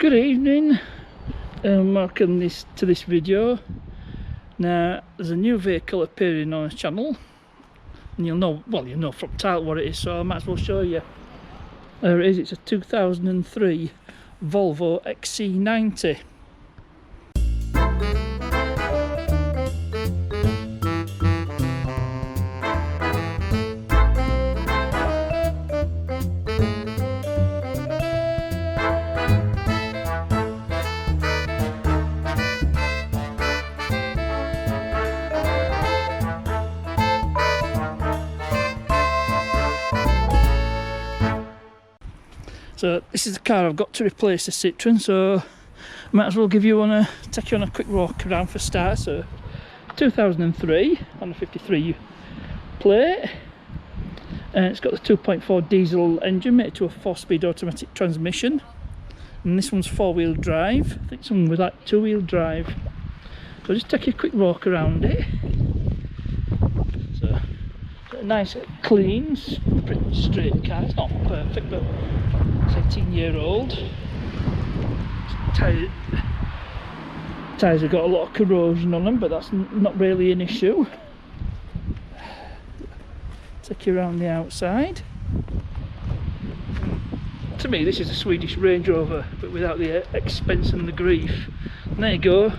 Good evening and welcome to this video. Now there's a new vehicle appearing on the channel and you'll know from the title what it is, so I might as well show you. There it is, it's a 2003 Volvo XC90. So this is the car I've got to replace the Citroen, so I might as well take you on a quick walk around for start. So 2003 on the 53 plate, and it's got the 2.4 diesel engine mated to a 4-speed automatic transmission, and this one's 4-wheel drive. I think some with like 2-wheel drive. So I'll just take you a quick walk around it. So a nice clean, pretty straight car. It's not perfect, but it's 18-year-old. Tyres have got a lot of corrosion on them, but that's not really an issue. Take you around the outside. To me, this is a Swedish Range Rover, but without the expense and the grief. And there you go,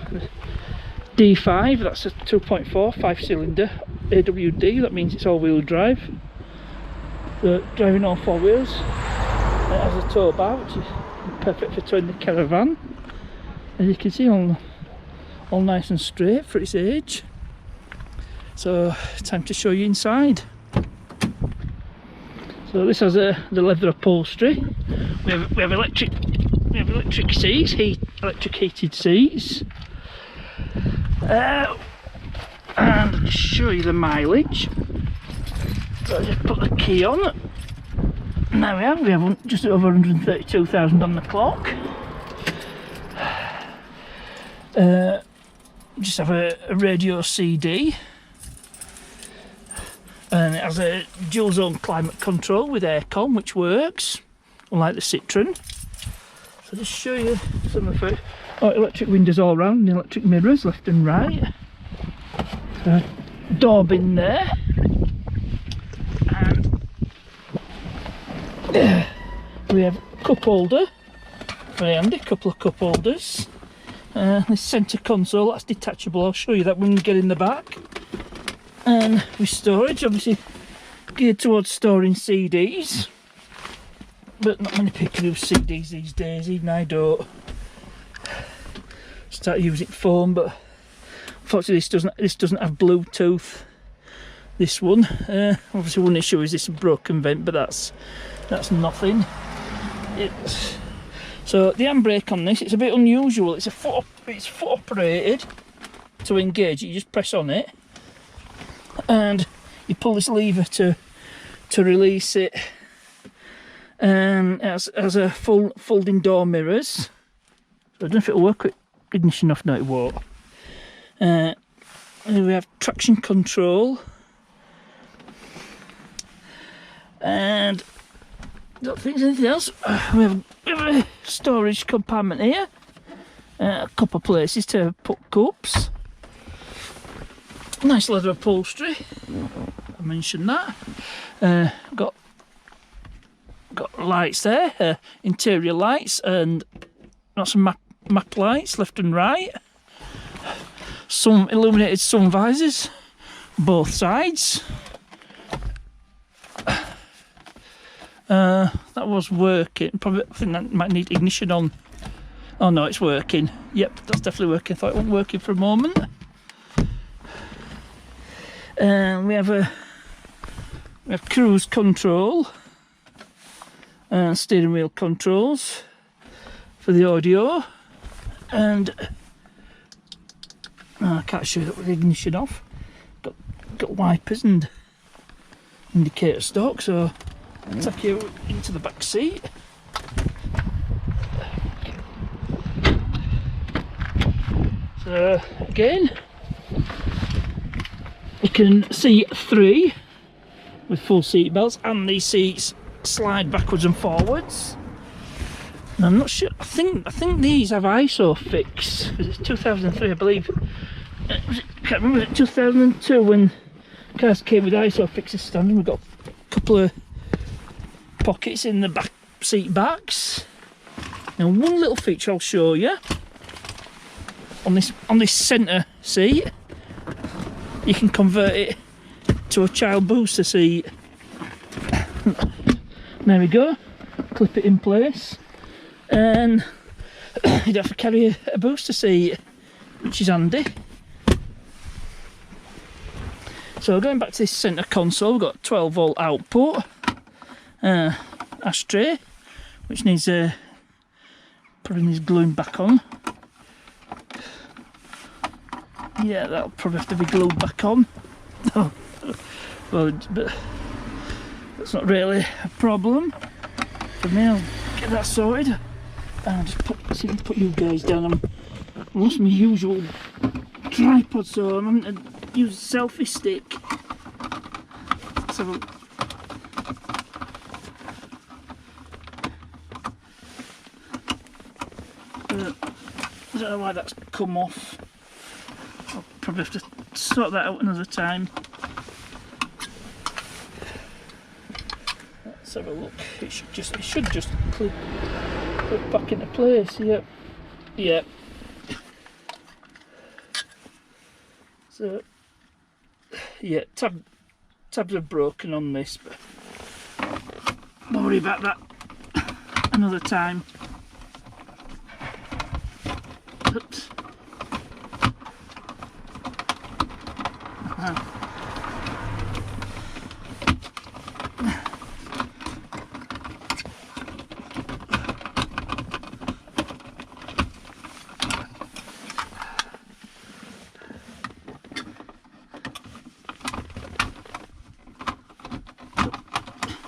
D5, that's a 2.4 5-cylinder AWD. That means it's all-wheel drive. So driving all 4 wheels. It has a tow bar, which is perfect for towing the caravan. As you can see, all nice and straight for its age. So time to show you inside. So this has the leather upholstery. We have electric seats, electric heated seats. And I'll just show you the mileage. So I'll just put the key on. Now we have just over 132,000 on the clock. Just have a radio CD, and it has a dual zone climate control with aircon, which works, unlike the Citroen. So just show you some of it. Electric windows all round, and electric mirrors left and right. Door bin there. We have a cup holder, very handy, couple of cup holders. This centre console, that's detachable. I'll show you that when we get in the back. And with storage, obviously geared towards storing CDs, but not many people use CDs these days. Even I don't. Start using phone, but unfortunately this doesn't have Bluetooth. This one, obviously one issue is this a broken vent, but that's nothing. So the handbrake on this, it's a bit unusual. It's foot operated. To engage it, you just press on it and you pull this lever to release it. And it has a folding door mirrors. So I don't know if it'll work with ignition off. No, it won't. And we have traction control. And I don't think there's anything else. We have a storage compartment here. A couple of places to put cups. Nice leather upholstery. I mentioned that. Got lights there, interior lights, and got some map lights left and right. Some illuminated sun visors, both sides. That was working. Probably, I think that might need ignition on. Oh no, it's working. Yep, that's definitely working. I thought it wasn't working for a moment. We have cruise control and steering wheel controls for the audio, and I can't show you that with the ignition off. Got wipers and indicator stalk, so I'll take you into the back seat. So again, you can see 3 with full seat belts, and these seats slide backwards and forwards. And I'm not sure. I think these have ISOFIX because it's 2003, I believe. I can't remember. It 2002 when cars came with ISOFIX as standard. We've got a couple of pockets in the back seat backs. Now, one little feature I'll show you on this centre seat, you can convert it to a child booster seat. There we go. Clip it in place. And you'd have to carry a booster seat, which is handy. So going back to this centre console, we've got 12 volt output, ashtray, which needs probably needs gluing back on. Yeah, that'll probably have to be glued back on. Oh, well, but that's not really a problem for me. I'll get that sorted. And I'll just see if I can put you guys down. I lost my usual tripod, so I'm having to use a selfie stick. Let's have a look. I don't know why that's come off. I'll probably have to sort that out another time. Let's have a look. It should just clip back into place. Yep. Yep. So yeah, tabs are broken on this, but don't worry about that another time. Oops.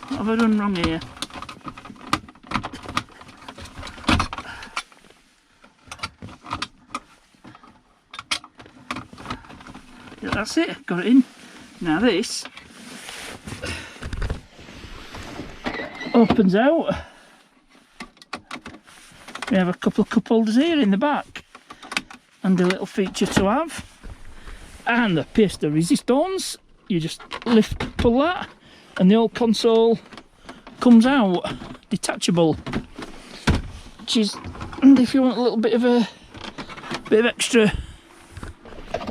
What have I done wrong here? Yeah, that's it, got it in. Now this opens out. We have a couple of cup holders here in the back, and a little feature to have, and the pièce de résistance. You just pull that, and the old console comes out detachable, which is, and if you want a little bit of extra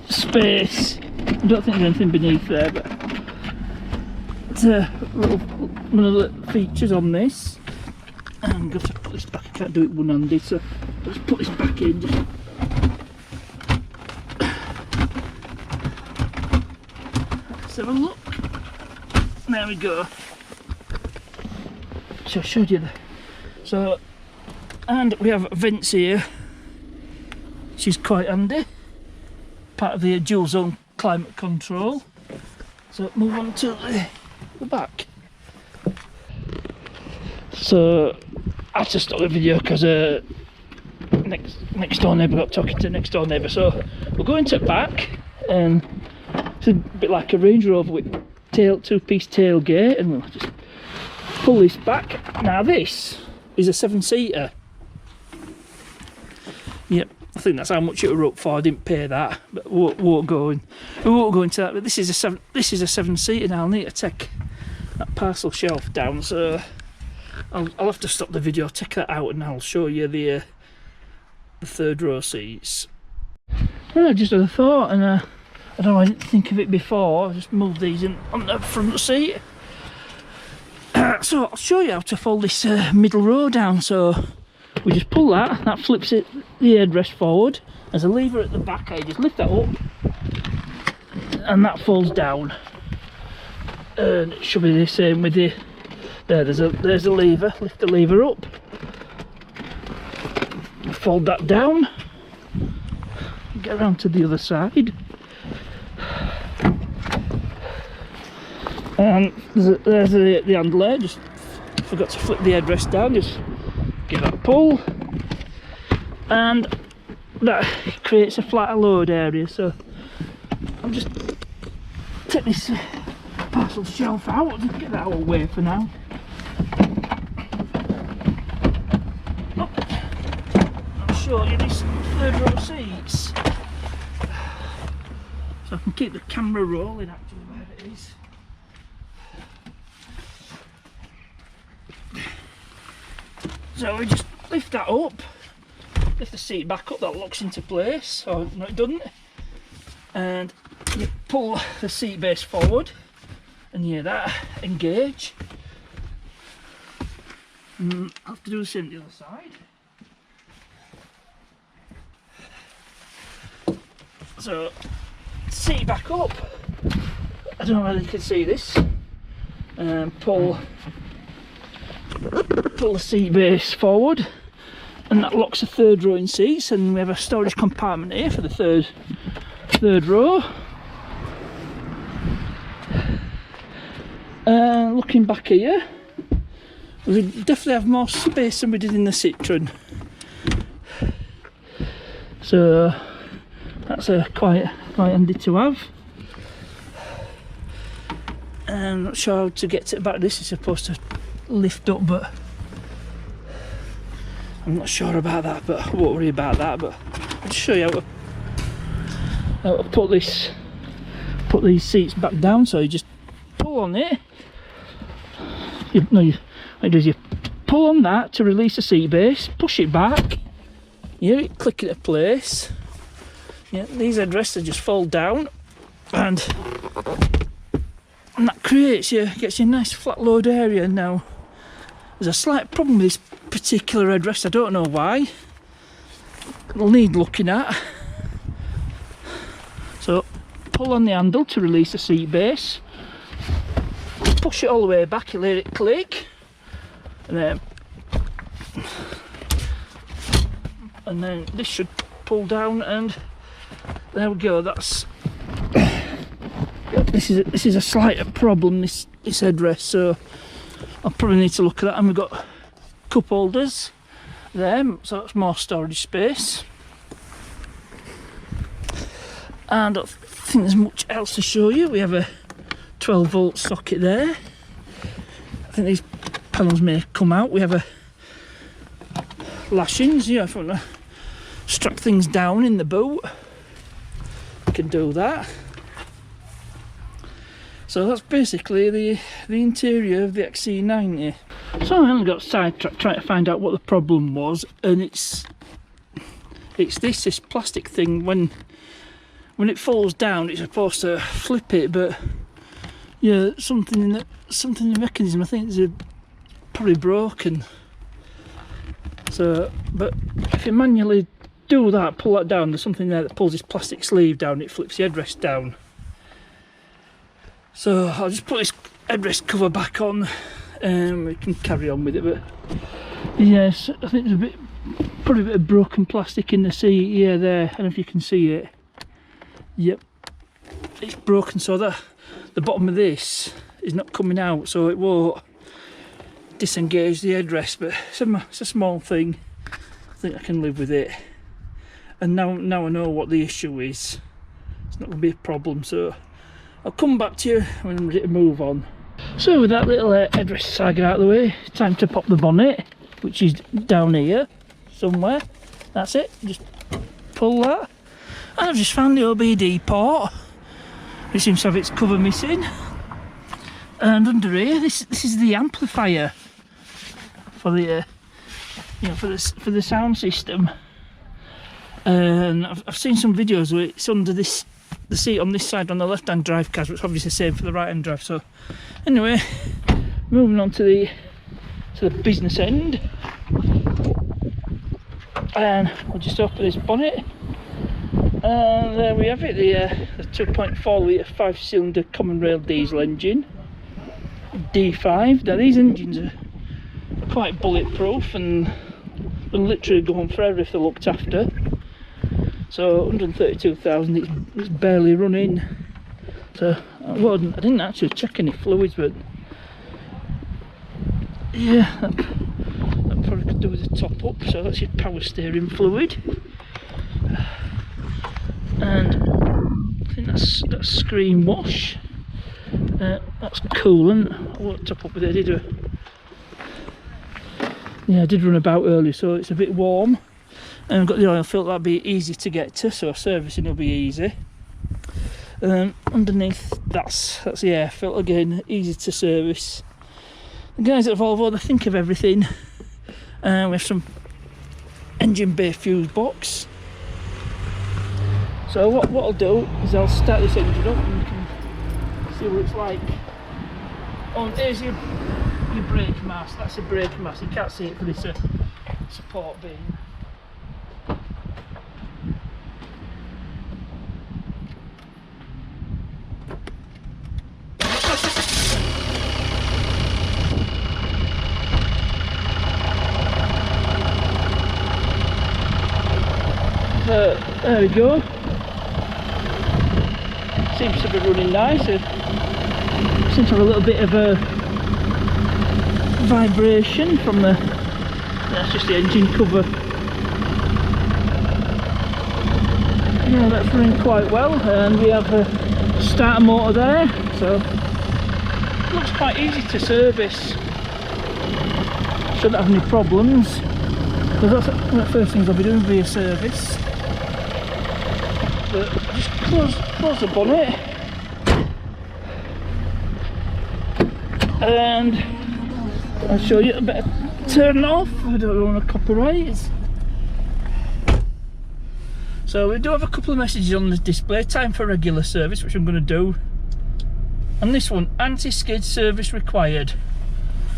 space, I don't think there's anything beneath there, but it's one of the features on this. And I'm going to put this back. I can't do it one-handed, so I'll just put this back in. Let's have a look. There we go. So I showed you that. So, and we have vents here, which is quite handy. Part of the dual zone climate control. So move on to the back. So I had to stop the video because next door neighbour got talking to next door neighbour. So we'll go into the back, and it's a bit like a Range Rover with two-piece tailgate, and we'll just pull this back. Now this is a 7-seater. Yep, I think that's how much it were up for. I didn't pay that, but we won't go into that. But this is a 7-seater. Now I'll need to take that parcel shelf down, so I'll have to stop the video, take that out, and I'll show you the third row seats. Well, I just had a thought, and I don't know, I didn't think of it before. I'll just move these in on the front seat. So I'll show you how to fold this middle row down. So we just pull that flips it, the headrest forward. There's a lever at the back, I just lift that up, and that folds down. And it should be the same with the, there's a lever, lift the lever up, fold that down, get around to the other side. And there's the handle there, just forgot to flip the headrest down, just give that a pull, and that creates a flatter load area. So I'll just take this parcel shelf out, I'll just get that out of the way for now. Oh, show you this third row seats. So I can keep the camera rolling actually where it is. So we just lift that up, lift the seat back up, that locks into place, or no it doesn't, and you pull the seat base forward and you hear that engage. And I'll have to do the same to the other side. So seat back up, I don't know whether you can see this, and pull the seat base forward, and that locks the third row in seats, and we have a storage compartment here for the third row. Looking back here, we definitely have more space than we did in the Citroen, so that's quite handy to have. I'm not sure how to get to the back. This is supposed to lift up, but I'm not sure about that, but I won't worry about that. But I'll just show you how to put these seats back down. So you just pull on it. What you pull on that to release the seat base, push it back, you click it into place. Yeah, these headrests just fold down, and that gets you a nice flat load area. Now there's a slight problem with this particular headrest, I don't know why. It'll need looking at. So pull on the handle to release the seat base, push it all the way back, you let it click, and then this should pull down, and there we go. That's this is a slight problem, this headrest, so I'll probably need to look at that. And we've got cup holders there, so that's more storage space. And I don't think there's much else to show you. We have a 12-volt socket there. I think these panels may come out. We have a lashings, if you want to strap things down in the boot, you can do that. So that's basically the interior of the XC90. So I only got sidetracked trying to find out what the problem was, and it's this plastic thing. When it falls down, it's supposed to flip it, but yeah, something in the mechanism, I think, is probably broken. So, but if you manually do that, pull that down, there's something there that pulls this plastic sleeve down, it flips the headrest down. So I'll just put this headrest cover back on, and we can carry on with it. But yes, I think there's probably a bit of broken plastic in the seat here, there. I don't know if you can see it. Yep, it's broken, so that the bottom of this is not coming out, so it won't disengage the headrest. But it's a small thing. I think I can live with it. And now I know what the issue is. It's not going to be a problem, so I'll come back to you when I'm ready to move on. So with that little headrest saga out of the way, time to pop the bonnet, which is down here somewhere. That's it, just pull that. And I've just found the OBD port, which seems to have its cover missing. And under here, this is the amplifier for the for the sound system. And I've seen some videos where it's under the seat on this side on the left-hand drive cast, which is obviously the same for the right-hand drive. So anyway, moving on to the business end, and I'll just open this bonnet, and there we have it, the 2.4 litre 5-cylinder common rail diesel engine, D5. Now these engines are quite bulletproof, and they'll literally go on forever if they're looked after. So 132,000, it's barely running. So I didn't actually check any fluids, but yeah, that probably could do with a top up. So that's your power steering fluid, and I think that's screen wash. That's coolant. I won't top up with it. I did run about early, so it's a bit warm. And I've got the oil filter, that'll be easy to get to, so servicing will be easy. Underneath, that's the air filter, again, easy to service. The guys at Volvo, they think of everything. We have some engine bay fuse box. So what I'll do is I'll start this engine up and you can see what it's like. Oh, there's your brake mass, that's a brake mass, you can't see it for this support beam. There we go. Seems to be running nice. Seems to have a little bit of a vibration from the. That's just the engine cover. Yeah, that's running quite well, and we have a starter motor there, so it looks quite easy to service. Shouldn't have any problems. Because that's one of the first things I'll be doing via service. But just close the bonnet, and I'll show you a bit of turn off. I don't want to copyright. So we do have a couple of messages on the display. Time for regular service, which I'm going to do. And this one, anti-skid service required.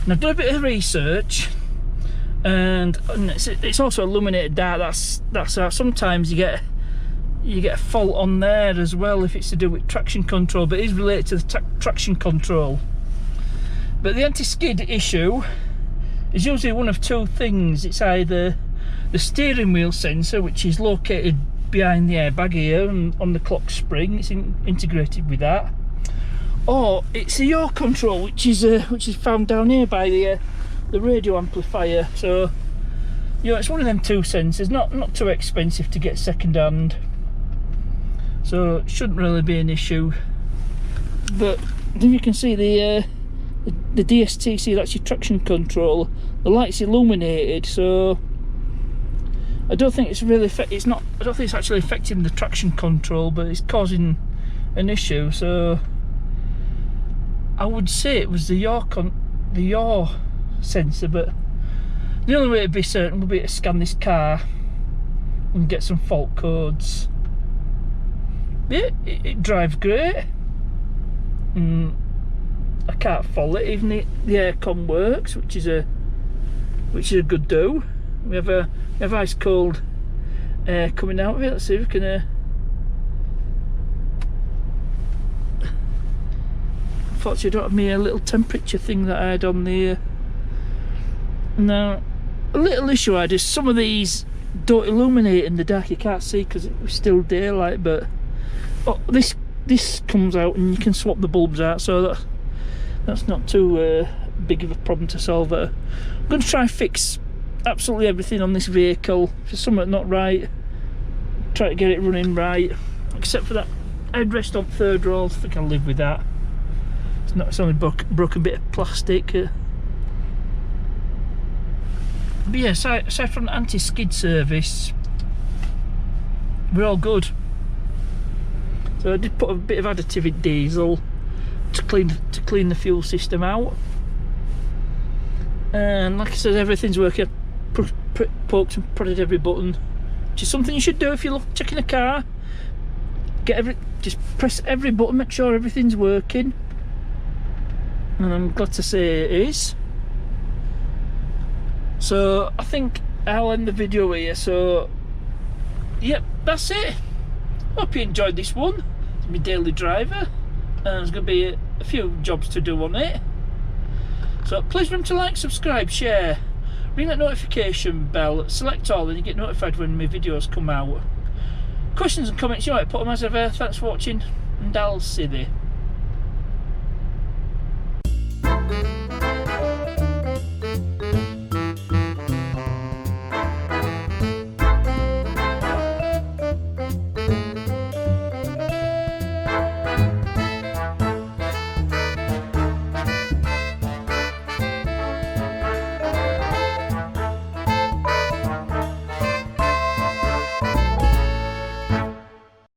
And I've done a bit of research, and it's also illuminated dark. That's how sometimes you get a fault on there as well if it's to do with traction control, but it is related to the traction control. But the anti-skid issue is usually one of two things. It's either the steering wheel sensor, which is located behind the airbag here and on the clock spring, it's integrated with that, or it's the yaw control, which is found down here by the radio amplifier. So you know, it's one of them two sensors, not too expensive to get second hand, so it shouldn't really be an issue. But then you can see the DSTC, that's your traction control, the light's illuminated, so I don't think it's really I don't think it's actually affecting the traction control, but it's causing an issue. So I would say it was the yaw sensor, but the only way to be certain would be to scan this car and get some fault codes. Yeah, it drives great. I can't fault it. Even the aircon works, which is a good do. We have ice cold air coming out of it. Let's see if we can. Unfortunately, I don't have my little temperature thing that I had on the. Now, a little issue I had is some of these don't illuminate in the dark. You can't see because it was still daylight, but this comes out and you can swap the bulbs out, so that's not too big of a problem to solve. I'm going to try and fix absolutely everything on this vehicle. If there's something not right, try to get it running right, except for that headrest on third row. I think I'll live with that. It's only broken bit of plastic. But yeah, aside from the anti-skid service, we're all good. So I did put a bit of additive in diesel to clean the fuel system out, and like I said, everything's working. Poked and prodded every button, which is something you should do if you're checking a car. Just press every button, make sure everything's working, and I'm glad to say it is. So I think I'll end the video here. So yep, that's it. Hope you enjoyed this one. It's my daily driver, and there's going to be a few jobs to do on it. So please remember to like, subscribe, share, ring that notification bell, select all, and you get notified when my videos come out. Questions and comments, you might put them as ever. Thanks for watching, and I'll see you.